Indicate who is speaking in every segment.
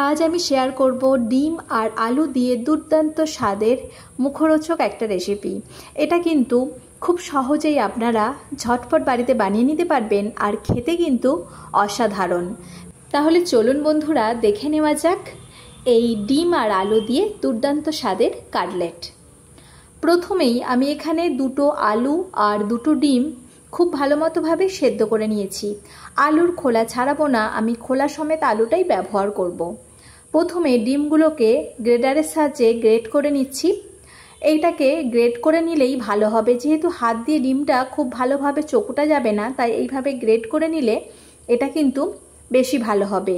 Speaker 1: আজ আমি শেয়ার করব ডিম আর আলু দিয়ে দুর্দান্ত স্বাদের মুখরোচক একটা রেসিপি। এটা কিন্তু খুব সহজেই আপনারা ঝটপট বাড়িতে বানিয়ে নিতে পারবেন আর খেতে কিন্তু অসাধারণ। তাহলে চলুন বন্ধুরা দেখে নেওয়া যাক এই ডিম আর আলু দিয়ে দুর্দান্ত স্বাদের কাটলেট। প্রথমেই আমি এখানে দুটো আলু আর দুটো ডিম খুব ভালো মতোভাবে সেদ্ধ করে নিয়েছি। আলুর খোলা ছাড়াবো না, আমি খোলা সমেত আলুটাই ব্যবহার করব। প্রথমে ডিমগুলোকে গ্রেটারের সাহায্যে গ্রেট করে নিচ্ছি। এইটাকে গ্রেট করে নিলেই ভালো হবে, যেহেতু হাত দিয়ে ডিমটা খুব ভালোভাবে চকুটা যাবে না, তাই এইভাবে গ্রেট করে নিলে এটা কিন্তু বেশি ভালো হবে।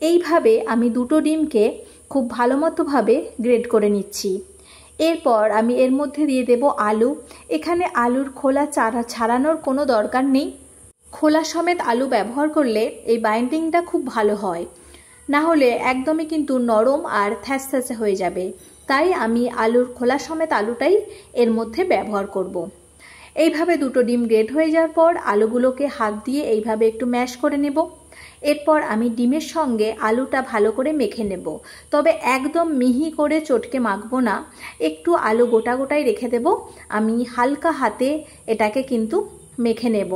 Speaker 1: এইভাবে আমি দুটো ডিমকে খুব ভালো মতোভাবে গ্রেট করে নিচ্ছি। এরপর আমি এর মধ্যে দিয়ে দেব আলু। এখানে আলুর খোলা ছাড়ানোর কোনো দরকার নেই, খোলা সমেত আলু ব্যবহার করলে এই বাইন্ডিংটা খুব ভালো হয়, না হলে একদমই কিন্তু নরম আর থ্যাসথ্যাসে হয়ে যাবে। তাই আমি আলুর খোলা সমেত আলুটাই এর মধ্যে ব্যবহার করব। এইভাবে দুটো ডিম গ্রেট হয়ে যাওয়ার পর আলুগুলোকে হাত দিয়ে এইভাবে একটু ম্যাশ করে নেব। এরপর আমি ডিমের সঙ্গে আলুটা ভালো করে মেখে নেব, তবে একদম মিহি করে চটকে মাখবো না, একটু আলু গোটা গোটাই রেখে দেব। আমি হালকা হাতে এটাকে কিন্তু মেখে নেব।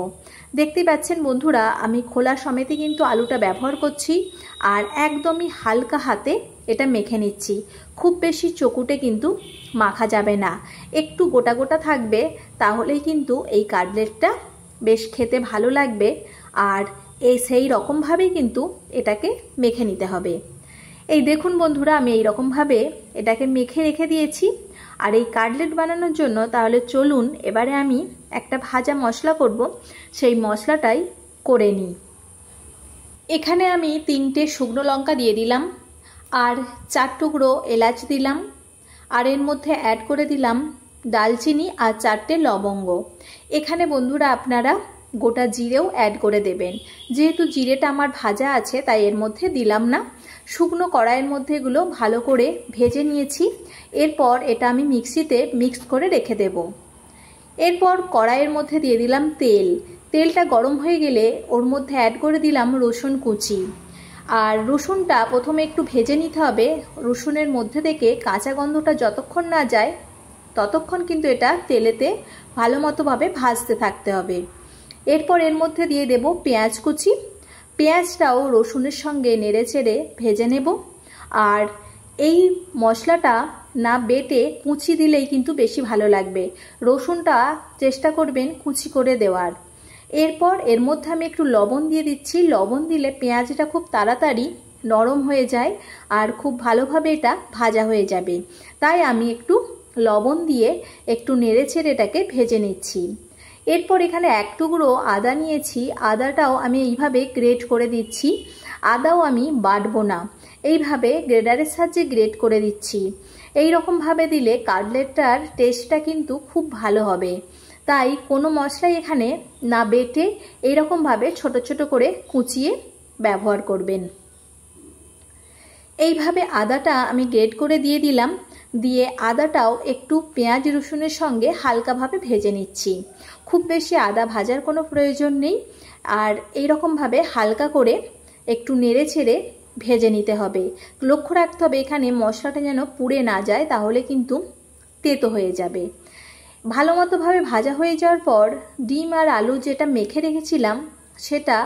Speaker 1: দেখতেই পাচ্ছেন বন্ধুরা, আমি খোলা সমেতই কিন্তু আলুটা ব্যবহার করছি আর একদমই হালকা হাতে এটা মেখে নিচ্ছি। খুব বেশি চকুটে কিন্তু মাখা যাবে না, একটু গোটা গোটা থাকবে, তাহলেই কিন্তু এই কাটলেটটা বেশ খেতে ভালো লাগবে। আর সেই রকমভাবেই কিন্তু এটাকে মেখে নিতে হবে। এই দেখুন বন্ধুরা, আমি এই রকমভাবে এটাকে মেখে রেখে দিয়েছি। আর এই কাটলেট বানানোর জন্য তাহলে চলুন এবারে আমি একটা ভাজা মশলা করব, সেই মশলাটাই করে নিই। এখানে আমি 3টে শুকনো লঙ্কা দিয়ে দিলাম আর 4 টুকরো এলাচ দিলাম, আর এর মধ্যে অ্যাড করে দিলাম দালচিনি আর 4টে লবঙ্গ। এখানে বন্ধুরা আপনারা গোটা জিরেও অ্যাড করে দেবেন, যেহেতু জিরেটা আমার ভাজা আছে তাই এর মধ্যে দিলাম না। শুকনো কড়াইয়ের মধ্যে এগুলো ভালো করে ভেজে নিয়েছি। এরপর এটা আমি মিক্সিতে মিক্স করে রেখে দেব। এরপর কড়াইয়ের মধ্যে দিয়ে দিলাম তেল। তেলটা গরম হয়ে গেলে ওর মধ্যে অ্যাড করে দিলাম রসুন কুচি। আর রসুনটা প্রথমে একটু ভেজে নিতে হবে। রসুনের মধ্যে থেকে কাঁচা গন্ধটা যতক্ষণ না যায় ততক্ষণ কিন্তু এটা তেলেতে ভালো মতোভাবে ভাজতে থাকতে হবে। এরপর এর মধ্যে দিয়ে দেব পেঁয়াজ কুচি। পেঁয়াজটাও রসুনের সঙ্গে নেড়েচেড়ে ভেজে নেব। আর এই মশলাটা না বেটে কুচি দিলেই কিন্তু বেশি ভালো লাগবে, রসুনটা চেষ্টা করবেন কুচি করে দেওয়ার। এরপর এর মধ্যে আমি একটু লবণ দিয়ে দিচ্ছি। লবণ দিলে পেঁয়াজটা খুব তাড়াতাড়ি নরম হয়ে যায় আর খুব ভালোভাবে এটা ভাজা হয়ে যাবে, তাই আমি একটু লবণ দিয়ে একটু নেড়েচেড়ে এটাকে ভেজে নিচ্ছি। এরপর এখানে 1 টুকরো আদা নিয়েছি, আদাটাও আমি এইভাবে গ্রেট করে দিচ্ছি। আদাও আমি বাটবো না, এইভাবে গ্রেটারের সাহায্যে গ্রেট করে দিচ্ছি। এই রকমভাবে দিলে কাটলেটটার টেস্টটা কিন্তু খুব ভালো হবে, তাই কোনো মশলাই এখানে না বেটে এইরকমভাবে ছোট ছোট করে কুচিয়ে ব্যবহার করবেন। এইভাবে আদাটা আমি গ্রেট করে দিয়ে দিলাম, দিয়ে আদাটাও একটু পেঁয়াজ রসুনের সঙ্গে হালকাভাবে ভেজে নিচ্ছি। খুব বেশি আদা ভাজার কোনো প্রয়োজন নেই, আর এইরকমভাবে হালকা করে একটু নেড়ে ছেড়ে ভেজে নিতে হবে। লক্ষ্য রাখতে হবে এখানে মশলাটা যেন পুড়ে না যায়, তাহলে কিন্তু তেতো হয়ে যাবে। ভালো মতোভাবে ভাজা হয়ে যাওয়ার পর ডিম আর আলু যেটা মেখে রেখেছিলাম সেটা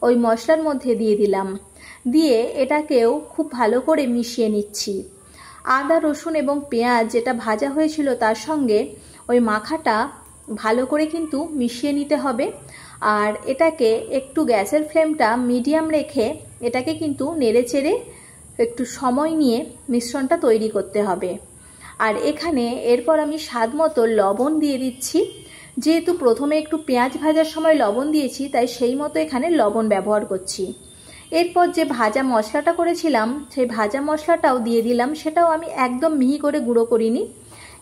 Speaker 1: ওই মশলার মধ্যে দিয়ে দিলাম, দিয়ে এটাকেও খুব ভালো করে মিশিয়ে নিচ্ছি। আদা রসুন এবং পেঁয়াজ যেটা ভাজা হয়েছিল তার সঙ্গে ওই মাখাটা ভালো করে কিন্তু মিশিয়ে নিতে হবে। আর এটাকে একটু গ্যাসের ফ্লেমটা মিডিয়াম রেখে এটাকে কিন্তু নেড়েচেড়ে একটু সময় নিয়ে মিশ্রণটা তৈরি করতে হবে। আর এখানে এরপর আমি স্বাদ মতো লবণ দিয়ে দিচ্ছি। যেহেতু প্রথমে একটু পেঁয়াজ ভাজার সময় লবণ দিয়েছি, তাই সেই মতো এখানে লবণ ব্যবহার করছি। এরপর যে ভাজা মশলাটা করেছিলাম সেই ভাজা মশলাটাও দিয়ে দিলাম। সেটাও আমি একদম মিহি করে গুঁড়ো করিনি,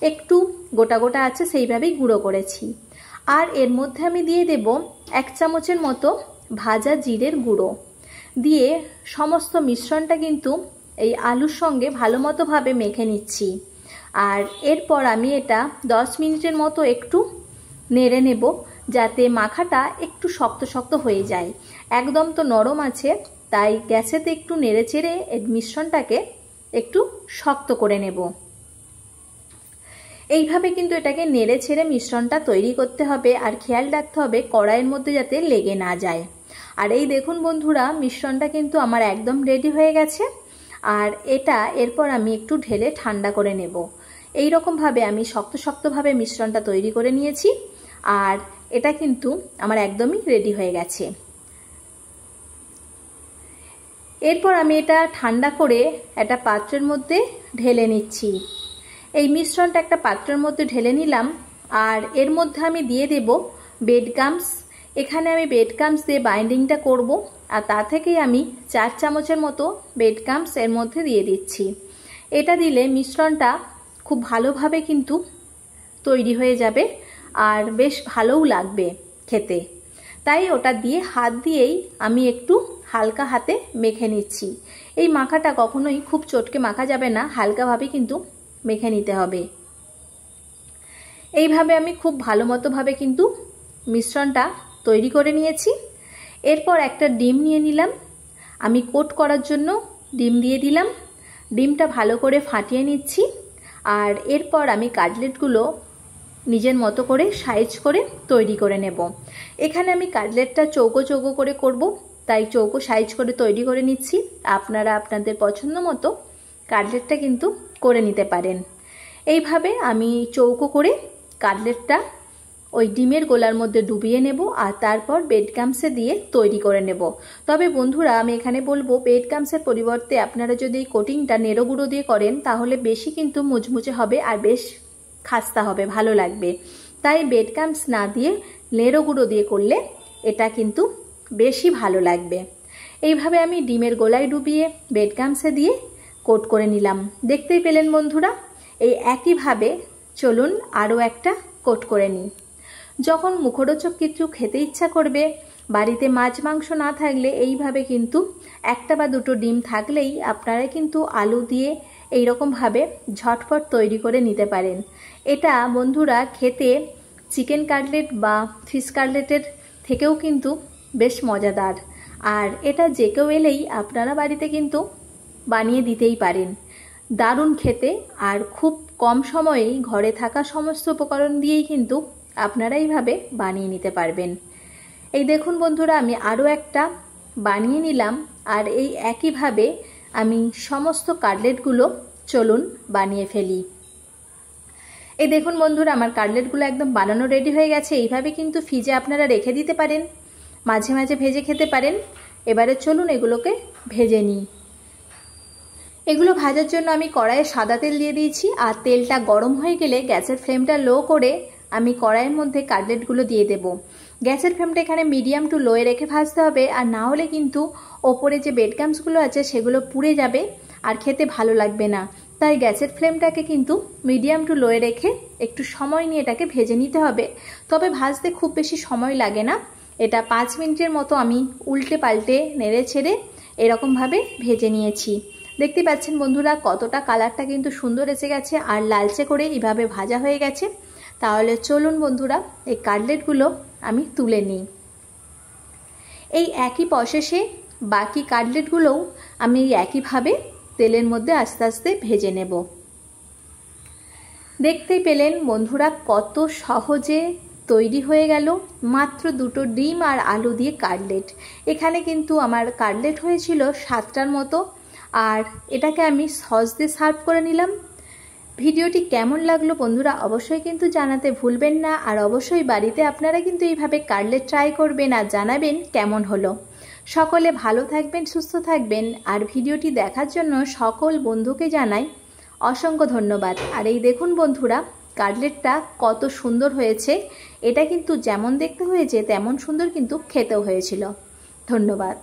Speaker 1: একটু গোটা গোটা আছে সেইভাবেই গুঁড়ো করেছি। আর এর মধ্যে আমি দিয়ে দেব 1 চামচের মতো ভাজা জিরের গুঁড়ো, দিয়ে সমস্ত মিশ্রণটা কিন্তু এই আলুর সঙ্গে ভালো মতোভাবে মেখে নিচ্ছি। আর এরপর আমি এটা 10 মিনিটের মতো একটু নেড়ে নেব, যাতে মাখাটা একটু শক্ত শক্ত হয়ে যায়। একদম তো নরম আছে, তাই গ্যাসেতে একটু নেড়েচেড়ে এই মিশ্রণটাকে একটু শক্ত করে নেব। এইভাবে কিন্তু এটাকে নেড়ে ছেড়ে মিশ্রণটা তৈরি করতে হবে, আর খেয়াল রাখতে হবে কড়াইয়ের মধ্যে যাতে লেগে না যায়। আর এই দেখুন বন্ধুরা, মিশ্রণটা কিন্তু আমার একদম রেডি হয়ে গেছে। আর এটা এরপর আমি একটু ঢেলে ঠান্ডা করে নেব। এই রকমভাবে আমি শক্তভাবে মিশ্রণটা তৈরি করে নিয়েছি, আর এটা কিন্তু আমার একদমই রেডি হয়ে গেছে। এরপর আমি এটা ঠান্ডা করে একটা পাত্রের মধ্যে ঢেলে নিচ্ছি। এই মিশ্রণটা একটা পাত্রের মধ্যে ঢেলে নিলাম, আর এর মধ্যে আমি দিয়ে দেব ব্রেড ক্রাম্বস। এখানে আমি ব্রেড ক্রাম্বস দিয়ে বাইন্ডিংটা করব, আর তা থেকেই আমি 4 চামচের মতো ব্রেড ক্রাম্বস এর মধ্যে দিয়ে দিচ্ছি। এটা দিলে মিশ্রণটা খুব ভালোভাবে কিন্তু তৈরি হয়ে যাবে, আর বেশ ভালোও লাগবে খেতে। তাই ওটা দিয়ে হাত দিয়েই আমি একটু হালকা হাতে মেখে নিচ্ছি। এই মাখাটা কখনোই খুব চটকে মাখা যাবে না, হালকাভাবে কিন্তু মেখে নিতে হবে। এইভাবে আমি খুব ভালো মতোভাবে কিন্তু মিশ্রণটা তৈরি করে নিয়েছি। এরপর একটা ডিম নিয়ে নিলাম, আমি কোট করার জন্য ডিম দিয়ে দিলাম। ডিমটা ভালো করে ফাটিয়ে নিচ্ছি, আর এরপর আমি কাটলেটগুলো নিজের মতো করে সাইজ করে তৈরি করে নেব। এখানে আমি কাটলেটটা চৌকো চৌকো করে করব, তাই চৌকো সাইজ করে তৈরি করে নিচ্ছি। আপনারা আপনাদের পছন্দ মতো কাটলেটটা কিন্তু করে নিতে পারেন। এইভাবে আমি চৌকো করে কাটলেটটা ওই ডিমের গোলার মধ্যে ডুবিয়ে নেব, আর তারপর ব্রেড ক্রাম্বসে দিয়ে তৈরি করে নেব। তবে বন্ধুরা, আমি এখানে বলবো ব্রেড ক্রাম্বসের পরিবর্তে আপনারা যদি এই কোটিংটা নেড়ো গুঁড়ো দিয়ে করেন তাহলে বেশি কিন্তু মুচমুচে হবে, আর বেশ খাস্তা হবে, ভালো লাগবে। তাই ব্রেড ক্রাম্বস না দিয়ে নেড়ো গুঁড়ো দিয়ে করলে এটা কিন্তু বেশি ভালো লাগবে। এইভাবে আমি ডিমের গোলায় ডুবিয়ে ব্রেড ক্রাম্বসে দিয়ে কোট করে নিলাম। দেখতেই পেলেন বন্ধুরা। এই একইভাবে চলুন আরও একটা কোট করে নিই। যখন মুখরোচক কিছু খেতে ইচ্ছা করবে, বাড়িতে মাছ মাংস না থাকলে এইভাবে কিন্তু একটা বা দুটো ডিম থাকলেই আপনারা কিন্তু আলু দিয়ে এইরকমভাবে ঝটপট তৈরি করে নিতে পারেন। এটা বন্ধুরা খেতে চিকেন কাটলেট বা ফিশ কাটলেটের থেকেও কিন্তু বেশ মজাদার, আর এটা যে কেউ এলেই আপনারা বাড়িতে কিন্তু বানিয়ে দিতেই পারেন। দারুণ খেতে, আর খুব কম সময়েই ঘরে থাকা সমস্ত উপকরণ দিয়েই কিন্তু আপনারা এইভাবে বানিয়ে নিতে পারবেন। এই দেখুন বন্ধুরা, আমি আরও একটা বানিয়ে নিলাম, আর এই একইভাবে আমি সমস্ত কাটলেটগুলো চলুন বানিয়ে ফেলি। এই দেখুন বন্ধুরা, আমার কাটলেটগুলো একদম বানানো রেডি হয়ে গেছে। এইভাবে কিন্তু ফ্রিজে আপনারা রেখে দিতে পারেন, মাঝে মাঝে ভেজে খেতে পারেন। এবারে চলুন এগুলোকে ভেজে নিই। এগুলো ভাজার জন্য আমি কড়াইয়ে সাদা তেল দিয়ে দিয়েছি, আর তেলটা গরম হয়ে গেলে গ্যাসের ফ্লেমটা লো করে আমি কড়াইয়ের মধ্যে কাটলেটগুলো দিয়ে দেব। গ্যাসের ফ্লেমটা এখানে মিডিয়াম টু লোয়ে রেখে ভাজতে হবে, আর না হলে কিন্তু ওপরে যে ব্রেড ক্রাম্বসগুলো আছে সেগুলো পুড়ে যাবে আর খেতে ভালো লাগবে না। তাই গ্যাসের ফ্লেমটাকে কিন্তু মিডিয়াম টু লোয়ে রেখে একটু সময় নিয়ে এটাকে ভেজে নিতে হবে। তবে ভাজতে খুব বেশি সময় লাগে না। এটা 5 মিনিটের মতো আমি উল্টে পাল্টে নেড়ে ছেড়ে এরকমভাবে ভেজে নিয়েছি। দেখতে পাচ্ছেন বন্ধুরা কতটা কালারটা কিন্তু সুন্দর এসে গেছে, আর লালচে করে এইভাবে ভাজা হয়ে গেছে। তাহলে চলুন বন্ধুরা এই কাটলেটগুলো আমি তুলে নিই। এই একই প্রসেসে বাকি কাটলেটগুলোও আমি একইভাবে তেলের মধ্যে আস্তে আস্তে ভেজে নেব। দেখতেই পেলেন বন্ধুরা কত সহজে তৈরি হয়ে গেল মাত্র 2টো ডিম আর আলু দিয়ে কাটলেট। এখানে কিন্তু আমার কাটলেট হয়েছিল 7টার মতো, আর এটাকে আমি সস দিয়ে সার্ভ করে নিলাম। ভিডিওটি কেমন লাগলো বন্ধুরা অবশ্যই কিন্তু জানাতে ভুলবেন না, আর অবশ্যই বাড়িতে আপনারা কিন্তু এইভাবে কাটলেট ট্রাই করবেন আর জানাবেন কেমন হলো। সকলে ভালো থাকবেন, সুস্থ থাকবেন, আর ভিডিওটি দেখার জন্য সকল বন্ধুকে জানাই অসংখ্য ধন্যবাদ। আর এই দেখুন বন্ধুরা কাটলেটটা কত সুন্দর হয়েছে। এটা কিন্তু যেমন দেখতে হয়েছে তেমন সুন্দর কিন্তু খেতেও হয়েছিল। ধন্যবাদ।